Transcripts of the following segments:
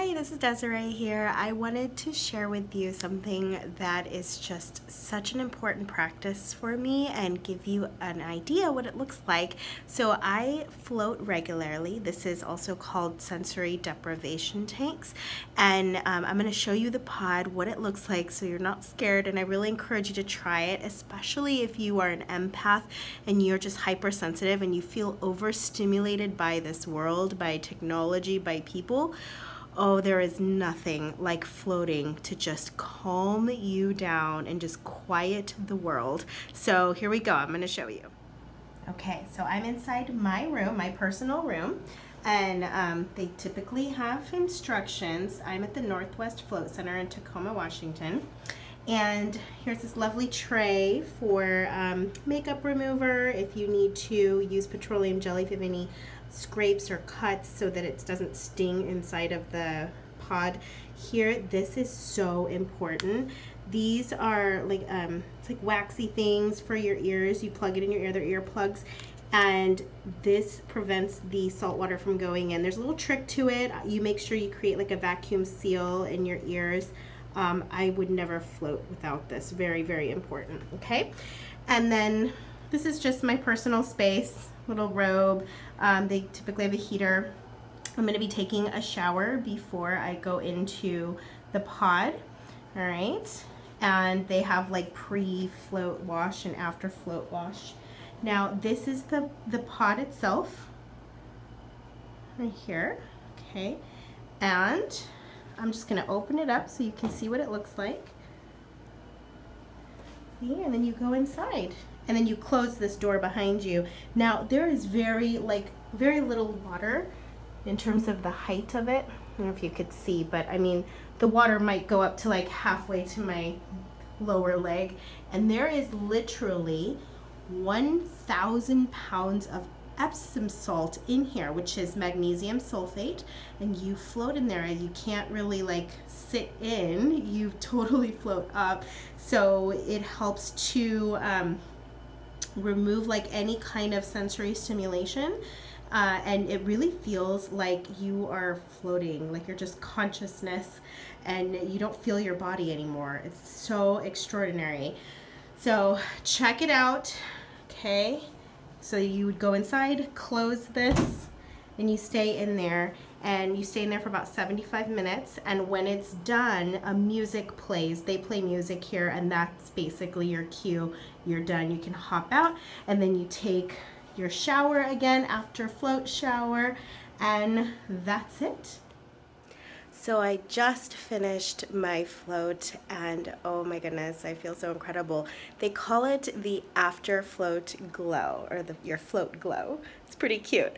Hi, this is Desiree here. I wanted to share with you something that is just such an important practice for me and give you an idea what it looks like. So I float regularly. This is also called sensory deprivation tanks, and I'm going to show you the pod, what it looks like, so you're not scared, and I really encourage you to try it, especially if you are an empath and you're just hypersensitive and you feel overstimulated by this world, by technology, by people. Oh, there is nothing like floating to just calm you down and just quiet the world. So here we go. I'm going to show you. Okay, so I'm inside my room, my personal room, and they typically have instructions. I'm at the Northwest Float Center in Tacoma, Washington. And here's this lovely tray for makeup remover if you need to use petroleum jelly, if you have any scrapes or cuts so that it doesn't sting inside of the pod. Here, this is so important. These are like, it's like waxy things for your ears. You plug it in your ear, they're earplugs. And this prevents the salt water from going in. There's a little trick to it. You make sure you create like a vacuum seal in your ears. I would never float without this. Very, very important, okay? And then this is just my personal space, little robe. They typically have a heater. I'm gonna be taking a shower before I go into the pod, all right? And they have like pre-float wash and after float wash. Now this is the pod itself, right here, okay? And I'm just gonna open it up so you can see what it looks like. See, and then you go inside. And then you close this door behind you. Now there is very little water in terms of the height of it. I don't know if you could see, but I mean, the water might go up to like halfway to my lower leg. And there is literally 1,000 pounds of Epsom salt in here, which is magnesium sulfate, and you float in there. You can't really like sit in, you totally float up. So it helps to remove like any kind of sensory stimulation, and it really feels like you are floating, like you're just consciousness and you don't feel your body anymore. It's so extraordinary. So check it out, okay? So you would go inside, close this, and you stay in there. And you stay in there for about 75 minutes. And when it's done, a music plays. They play music here, and that's basically your cue. You're done. You can hop out, and then you take your shower again after float shower, and that's it. So I just finished my float, and oh my goodness, I feel so incredible. They call it the after float glow, or your float glow. It's pretty cute.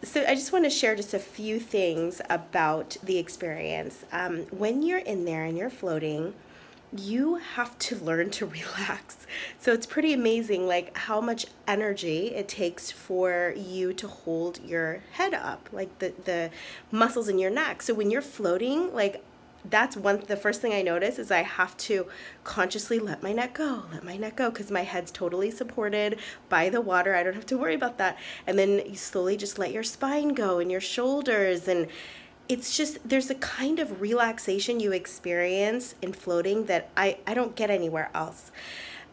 So I just want to share just a few things about the experience. When you're in there and you're floating, you have to learn to relax. So it's pretty amazing like how much energy it takes for you to hold your head up, like the muscles in your neck. So when you're floating, like that's the first thing I notice is I have to consciously let my neck go, because my head's totally supported by the water. I don't have to worry about that. And then you slowly just let your spine go and your shoulders, and it's just, there's a kind of relaxation you experience in floating that I don't get anywhere else.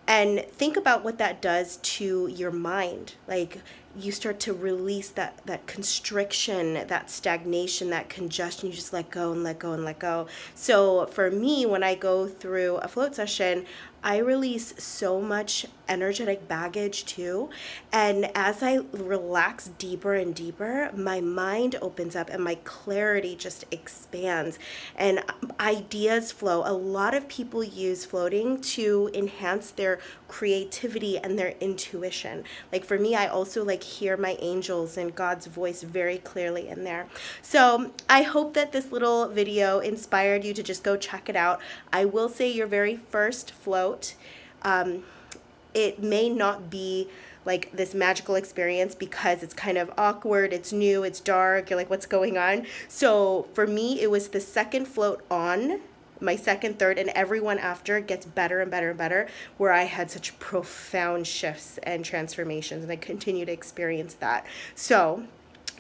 And think about what that does to your mind. Like you start to release that constriction, that stagnation, that congestion. You just let go and let go and let go. So for me, when I go through a float session, I release so much energetic baggage too. And as I relax deeper and deeper, my mind opens up and my clarity just expands and ideas flow. A lot of people use floating to enhance their creativity and their intuition. Like for me, I also like hear my angels and God's voice very clearly in there. So I hope that this little video inspired you to just go check it out. I will say your very first float, it may not be like this magical experience because it's kind of awkward, it's new, it's dark, you're like, what's going on? So for me, it was the second float on, my second, third, and everyone after gets better and better and better, where I had such profound shifts and transformations, and I continue to experience that. So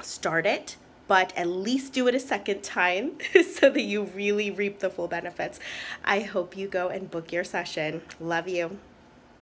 start it, but at least do it a second time so that you really reap the full benefits. I hope you go and book your session. Love you.